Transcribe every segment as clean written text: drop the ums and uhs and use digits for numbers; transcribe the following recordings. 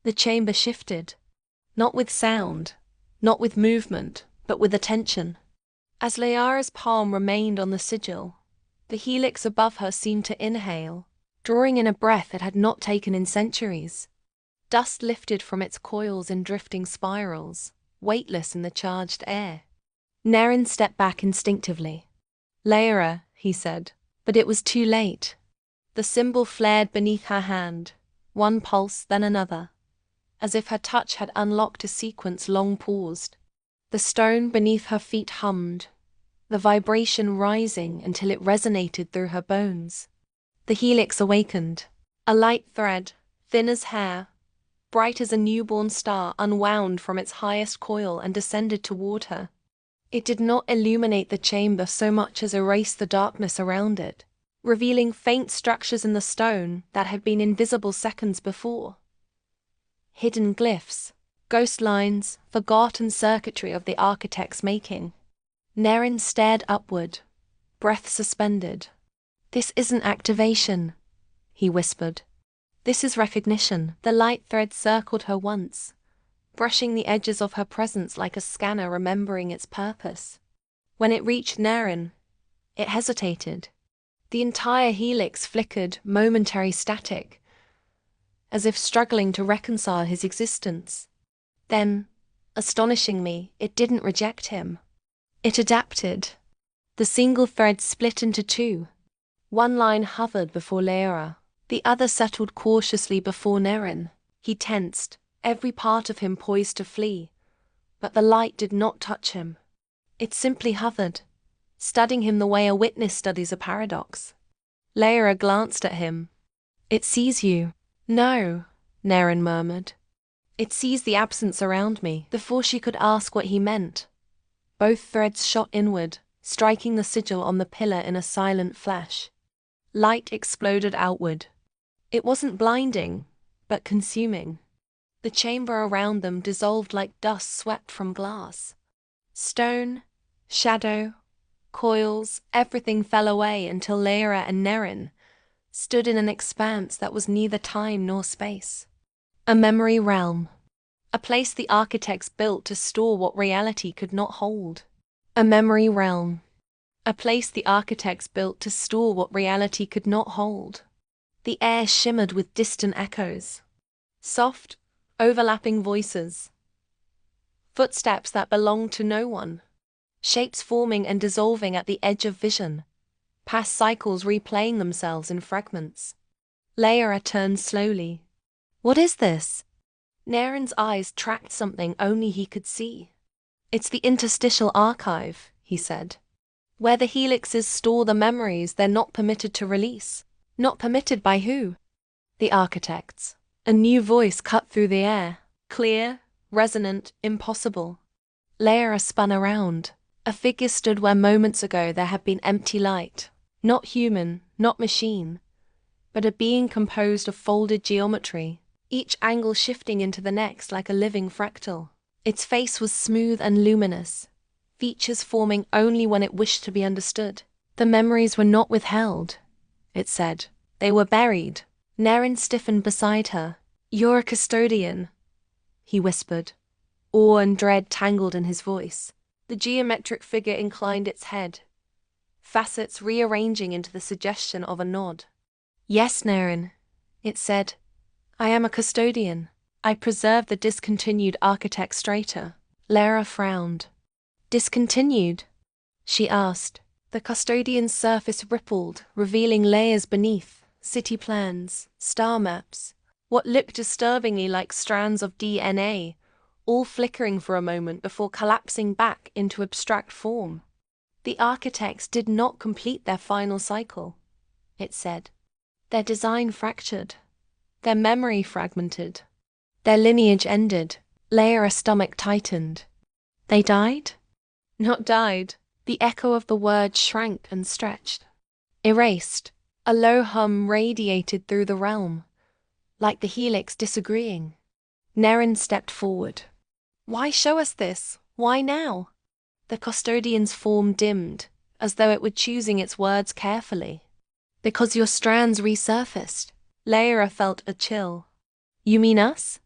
The chamber shifted. Not with sound, not with movement, but with attention. As Layara's palm remained on the sigil, the helix above her seemed to inhale, drawing in a breath it had not taken in centuries. Dust lifted from its coils in drifting spirals, weightless in the charged air. Naren stepped back instinctively. "Layara," he said, but it was too late. The symbol flared beneath her hand, one pulse then another, as if her touch had unlocked a sequence long paused. The stone beneath her feet hummed, the vibration rising until it resonated through her bones. The helix awakened. A light thread, thin as hair, bright as a newborn star, unwound from its highest coil and descended toward her. It did not illuminate the chamber so much as erase the darkness around it, revealing faint structures in the stone that had been invisible seconds before. Hidden glyphs, ghost lines, forgotten circuitry of the architect's making. Naren stared upward, breath suspended. "This isn't activation," he whispered. "This is recognition." The light thread circled her once, brushing the edges of her presence like a scanner remembering its purpose. When it reached Naren, it hesitated. The entire helix flickered, momentary static, as if struggling to reconcile his existence. Then, astonishingly, it didn't reject him. It adapted. The single thread split into two. One line hovered before Layara, the other settled cautiously before Naren. He tensed, every part of him poised to flee, but the light did not touch him. It simply hovered, studying him the way a witness studies a paradox. Layara glanced at him. "It sees you." "No," Naren murmured. "It sees the absence around me." Before she could ask what he meant, both threads shot inward, striking the sigil on the pillar in a silent flash. Light exploded outward. It wasn't blinding, but consuming. The chamber around them dissolved like dust swept from glass. Stone, shadow, coils, everything fell away until Layara and Naren stood in an expanse that was neither time nor space. A memory realm. A place the architects built to store what reality could not hold. A memory realm. A place the architects built to store what reality could not hold. The air shimmered with distant echoes. Soft, overlapping voices. Footsteps that belonged to no one. Shapes forming and dissolving at the edge of vision. Past cycles replaying themselves in fragments. Layara turned slowly. "What is this?" Naren's eyes tracked something only he could see. "It's the interstitial archive," he said. "Where the helixes store the memories they're not permitted to release." "Not permitted by who?" "The architects." A new voice cut through the air. Clear, resonant, impossible. Layara spun around. A figure stood where moments ago there had been empty light. Not human, not machine, but a being composed of folded geometry, each angle shifting into the next like a living fractal. Its face was smooth and luminous, features forming only when it wished to be understood. "The memories were not withheld," it said. "They were buried." Naren stiffened beside her. "You're a custodian," he whispered, awe and dread tangled in his voice. The geometric figure inclined its head, facets rearranging into the suggestion of a nod. "Yes, Naren," it said. "I am a custodian. I preserve the discontinued architect strata." Layara frowned. "Discontinued?" she asked. The custodian's surface rippled, revealing layers beneath, city plans, star maps, what looked disturbingly like strands of DNA, all flickering for a moment before collapsing back into abstract form. "The architects did not complete their final cycle," it said. "Their design fractured, their memory fragmented, their lineage ended." Layara's stomach tightened. "They died?" "Not died." The echo of the word shrank and stretched. "Erased." A low hum radiated through the realm, like the helix disagreeing. Naren stepped forward. "Why show us this? Why now?" The custodian's form dimmed, as though it were choosing its words carefully. "Because your strands resurfaced." Layara felt a chill. "You mean us?"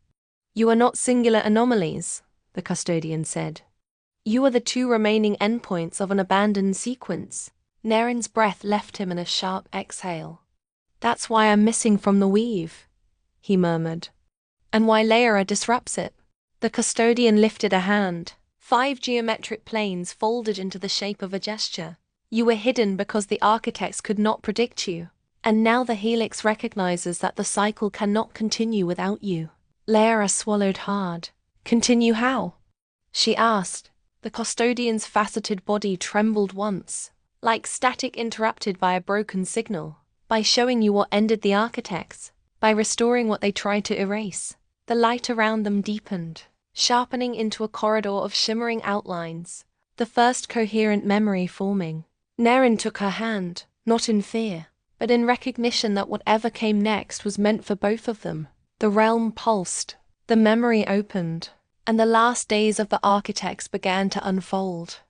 You are not singular anomalies, the custodian said. You are the two remaining endpoints of an abandoned sequence. Neren's breath left him in a sharp exhale. That's why I'm missing from the weave, he murmured. And why Layra disrupts it. The custodian lifted a hand. 5 geometric planes folded into the shape of a gesture. You were hidden because the architects could not predict you. And now the helix recognizes that the cycle cannot continue without you. Layra swallowed hard. Continue how? She asked. The custodian's faceted body trembled once, like static interrupted by a broken signal. By showing you what ended the architects, by restoring what they tried to erase. The light around them deepened, sharpening into a corridor of shimmering outlines, the first coherent memory forming. Neren took her hand, not in fear, but in recognition that whatever came next was meant for both of them. The realm pulsed, the memory opened, and the last days of the architects began to unfold.